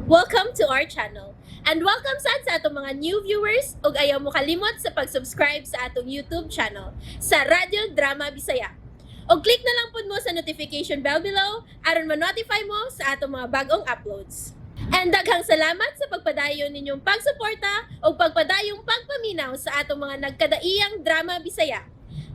Welcome to our channel. And welcome sa atong mga new viewers ug ayaw mo kalimot sa pag-subscribe sa atong YouTube channel sa Radio Drama Bisaya. O click na lang pud mo sa notification bell below aron ma-notify mo sa atong mga bagong uploads. And daghang salamat sa pagpadayon ninyong pagsuporta o pagpadayong pagpaminaw sa atong mga nagkadaiyang Drama Bisaya.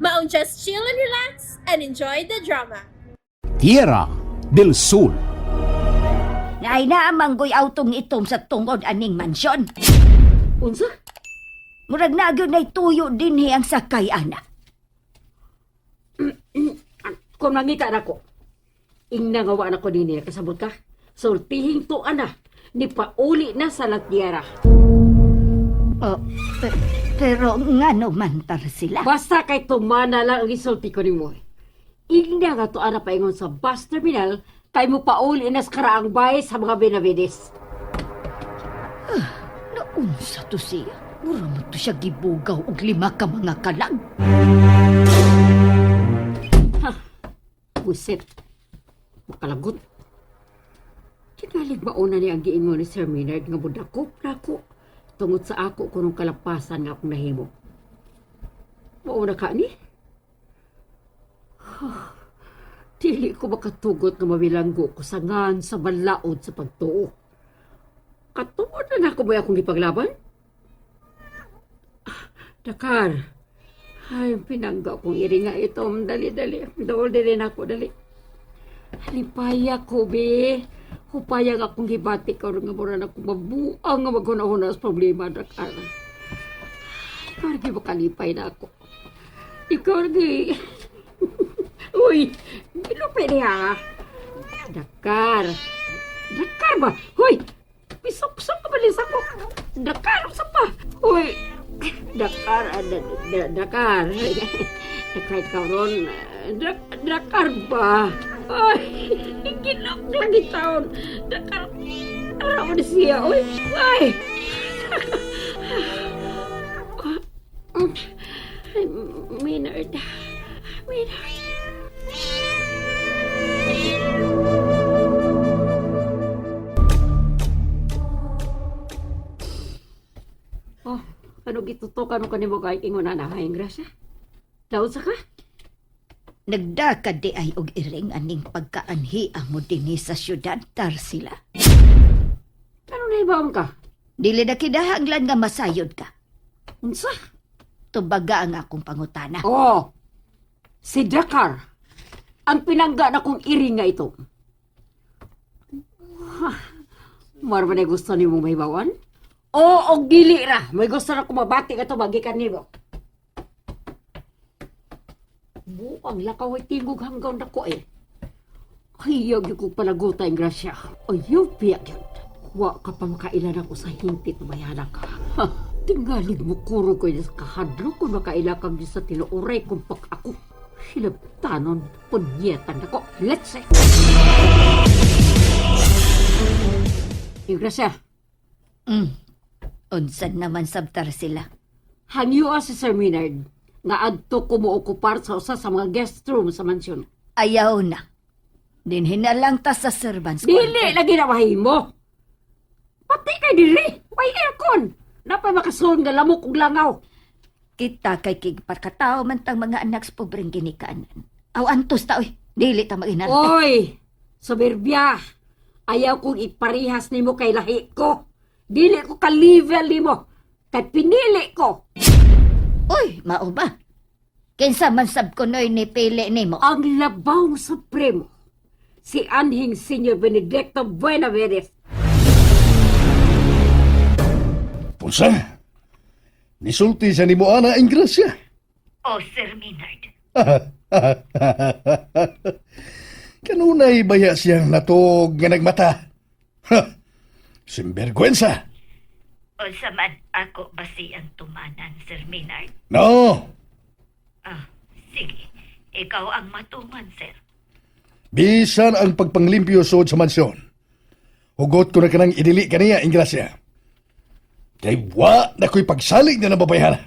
Maong just chill and relax and enjoy the drama. Tierra del Sur. Nay na manggoy autong itom sa tungod aning mansyon. Unsa? Murag na gyud nay tuyo dinhi ang sakay ana. Kung nangita na ko, inangawa na ko din kasabot ka. Sultihing to ana, ni pauli na sa Latiera. Oh, pero ngano man tar sila? Basta kay tumana lang ang isulti ko ni mo. Ingna nga to ana paingon sa bus terminal, kay mo pauli na sa karaang bahay sa mga Benavides. Naunsa to siya? Mura mo to siya gibugaw og 5 ka mga kalag. Buset, makalagot. Kinalig mauna ni ang giingon ni Sir Maynard nga budakop na ako tungod sa ako kunong kalapasan nga akong nahimo. Mauna ka ni? Dili ko makatugot nga mabilanggo ko sa ngan sa balaod sa pagtuo. Katuod na ako ba akong ipaglaban? Dakar, ay pinangga kong iringa ito. Dali. Dawal din ako, dali. Halipaya ko, be. Hupaya nga akong gibati ka rin nga mura na akong mabuang nga maghuna-huna sa problema, Dakar. Ikaw rin makalipay na ako. Ikaw rin. Uy, bilupay niya. Dakar ba? Uy, pisok-pisok ka balis ako. Dakar, sa pa? Uy, Dakar. Dakar ikaw ron. Dakar ba? Ay, ginok lagi taon. Dakar, araw na siya. Uy, ay. Maynard. Oh, ano gitutukan mo kanimo kay ingon na hayang grasya? Daot sa ka? Nagdakad di ay og iring aning pagkaanhi ang mo dinhi sa syudad tar sila. Ano na ibawang ka? Dili na kidahanglan nga masayod ka. Unsa? Tubaga ang akong pangutana. Oh, si Dakar. Ang pinangga na kong iring nga ito. Marba na gusto ni mong mahibawan? Oo, og dili ra. May gusto na kumabati ka ito, magikan niyo. Buang lakaw ay tingog hanggang na ko eh. Ayaw yung kong palaguta yung grasya. Ayaw piyak yun. Wa ka pa makailan ako sa hintit na mayana ka. Ha, tingalig mo kuro ko yung kahadlo kung makailakang sa tinuuray kung pak ako. Hilabtanon, punyetan ako. Let's say. Yung grasya. Unsan naman sabtar sila? Hangyo si Sir Maynard nga adto ko mo okupar sa usa sa mga guest room sa mansyon. Ayaw na. Dinhin na lang ta sa servants Dili lagi na mahimo. Pati kay dili, may aircon. Napay makasulon nga lamok ug langaw. Kita kay kigpakatao man tang mga anak sa pobreng ginikanan. Aw antos ta oy, dili ta maginarte. Oy, soberbia. Ayaw kong iparihas nimo kay lahi ko. Dili ko ka-level nimo. Kay pinili ko. Oy, mao ba? Kinsa man sab kunoy ni pili nimo? Ang labawng supremo. Si Anhing Senior Benedicto Buenavides. Punsa? Nisulti sa nimo ana ang grasya. Oh, Sir Maynard. Kanunay baya siyang natog nga nagmata. Ha! Simbergwensa. O sa man ako ba siyang tumanan, Sir Maynard? No, Sige. Ikaw ang matuman, Sir. bisan ang pagpanglimpyo sud sa mansyon. Hugot ko na kanang idili kaniya ang grasya. Kay wa na ko'y pagsalig na nababayana.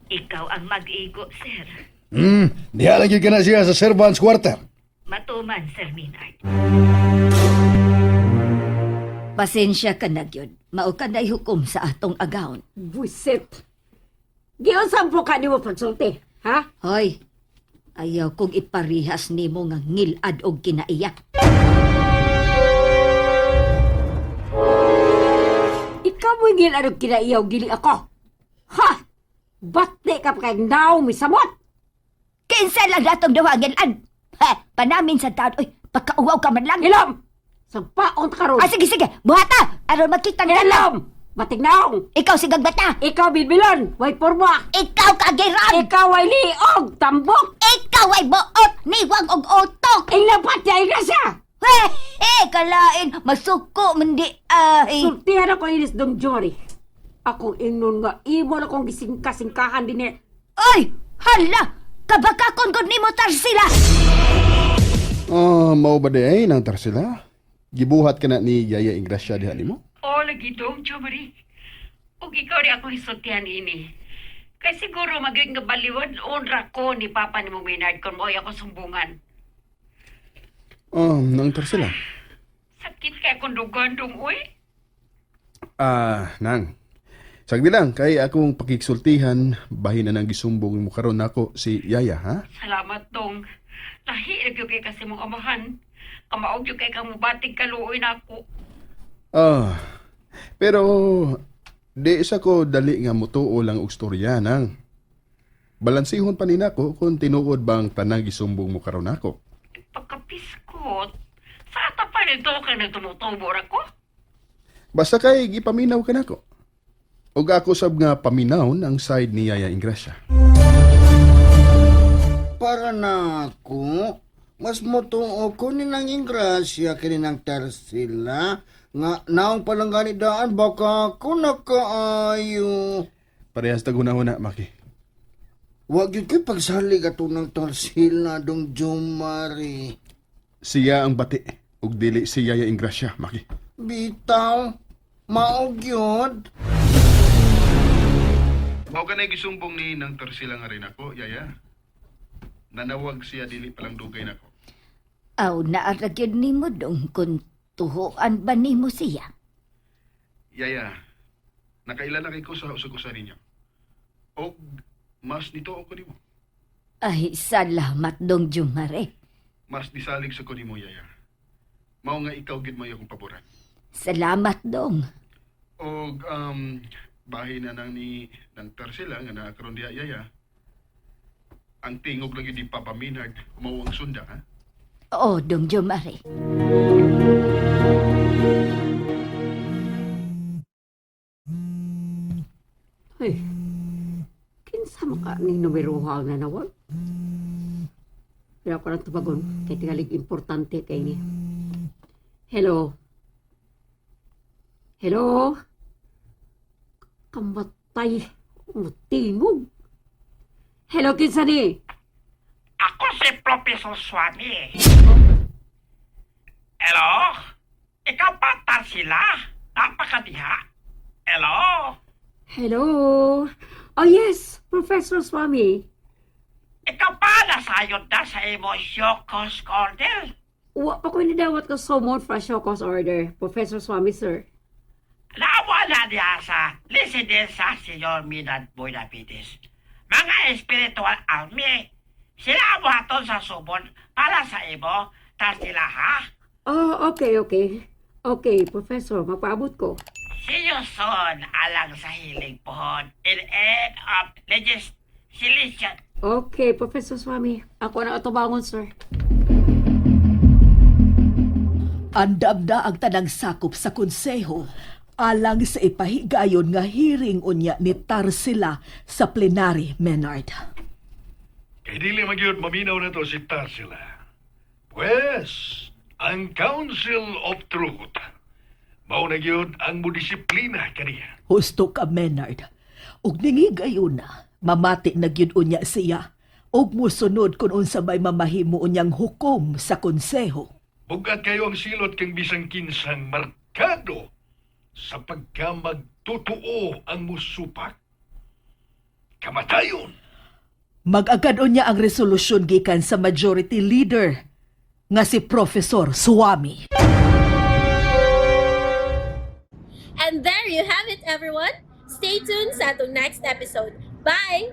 Ikaw ang mag-igo, Sir. Diha lang yun ka na siya sa servants quarter. Matuman, Sir Maynard. Pasensya ka na gyud. Mao ka na hukom sa atong agawon. Buisit. Giyon sampo ka ni mo pagsulti, ha? Hoy, ayaw kong iparihas nimo nga ngilad og kinaiyak. Ikaw mo yung anong kinaiyaw gili ako. Ha? Bate ka pa kay now, misamot. Kinsa lang natong dawangin ad. Ha, panamin sa taon. Uy, pagkauwaw ka man lang. Ilom! Sagpaon ta karon. Ah, sige, sige. Buhata! Aron makita nga lang. Ilom! Batig naong! Ikaw si Gagbata. Ikaw bilbilon! Way porma! Ikaw kagiran. Ikaw ay liog! Tambok! Ikaw ay buot. Niwang og utok. Ilapat niya igrasya! Kalain. Masuko, mandi. Ay. Sultihan ako inis dong Jory. Akong ingnon nga imo na kong gisingka-singkahan din eh. Ay! Hala! Kabakakon ko ni mo sila. Mao ba day nang tarsila? Gibuhat ka na ni Yaya Ingrasya diha nimo? O, lagi dong, Jomari. O, ikaw rin ako isultihan ini. Kaya siguro maging baliwan unra ko ni Papa ni mong Maynard kung mo ako sumbungan. Nang tarsila. Sakit kaya kung dugan-dung, uy. Nang. Sagdi lang, kay akong pakiksultihan, bahin na nang gisumbong mo karon nako si Yaya, ha? Salamat dong. Lahi nagyo kay kasi mong amahan. Kamaog yung kay kang mubating kaluoy na ako. Pero di isa ko dali nga mutuo lang og storya nang. Balansihon pa ni nako kung tinuod bang tanang gisumbong mo karon nako. Pagkapiskot, sa ata pa nito ka nagtumutubor ako? Basta kay gipaminaw ka nako. Og ako sab nga paminaw ang side ni Yaya Ingrasya. Para na ako, mas motuo ko ni nang Ingrasya kini nang Tarsila nga naong palanggani daan baka ako nakaayo. Parehas tagunahon na, Maki. Wag yun kayo pagsali ka to ng Tarsila dong Jomari. Siya ang bati ug dili si Yaya Ingrasya, Maki. Bitaw, maog yun. Mao ka na gisumbong ni nang Tarsila nga rin ako, Yaya. Nanawag siya dili palang dugay nako. Aw, naaragyan ni mo dong kung tuhoan ba ni mo siya? Yaya, nakailan na kay ko sa usag-usa ninyo. Og mas nito ako nimo. Ay, salamat dong Jumare. Mas disalig sa ko nimo, Yaya. Mao nga ikaw gid mo akong paboran. Salamat dong. Og bahin na nang ni nang Tarsila nga nakaroon diha, Yaya. Ang tingog lang yun di Papa Maynard, mao ang sunda, ha? Oo, dong Jumare. Ay, kinsa mo ka ni numerohal na nawag? Pero ako lang tubagon, kay tingalig importante kay ni. Hello? Hello? Kamatay. Tingog. Hello, kinsa ni? Ako si Professor Swami. Hello? Ikaw pa Tarsila? Napakadiha. Hello? Hello? Oh yes, Professor Swami. Ikaw pa nasayod na sa Emosyokos Cornell? Wa pa ko nidawat ko sumon fra Shokos order, Professor Swami, sir. Nawala niya sa Lisidesa Senyor Minad Buenavides. Mga espiritual army. Sila mo haton sa subon para sa imo, Tarsila, ha? Oh, okay. Okay, Professor, magpaabot ko. See you soon, alang sa hiling pohon in end of legislation. Okay, Professor Swami. Ako na atubangon, sir. Andam na ang tanang sakop sa konseho alang sa ipahigayon nga hearing unya ni Tarsila sa plenary, Maynard. Kay dili magyud maminaw na to si Tarsila. Pues, ang Council of Truth, mao na gyud ang mudisiplina kaniya. Husto ka, Maynard. Ug ningigayon na, mamati na gyud unya siya ug musunod kung unsa may mamahimo unyang hukom sa konseho. Bugat kayo ang silot kang bisang kinsang markado sa pagkamagtotoo ang musupak. Kamatayon. Mag-agad unya ang resolusyon gikan sa majority leader nga si Professor Swami. there you have it, everyone. Stay tuned sa atong next episode. Bye!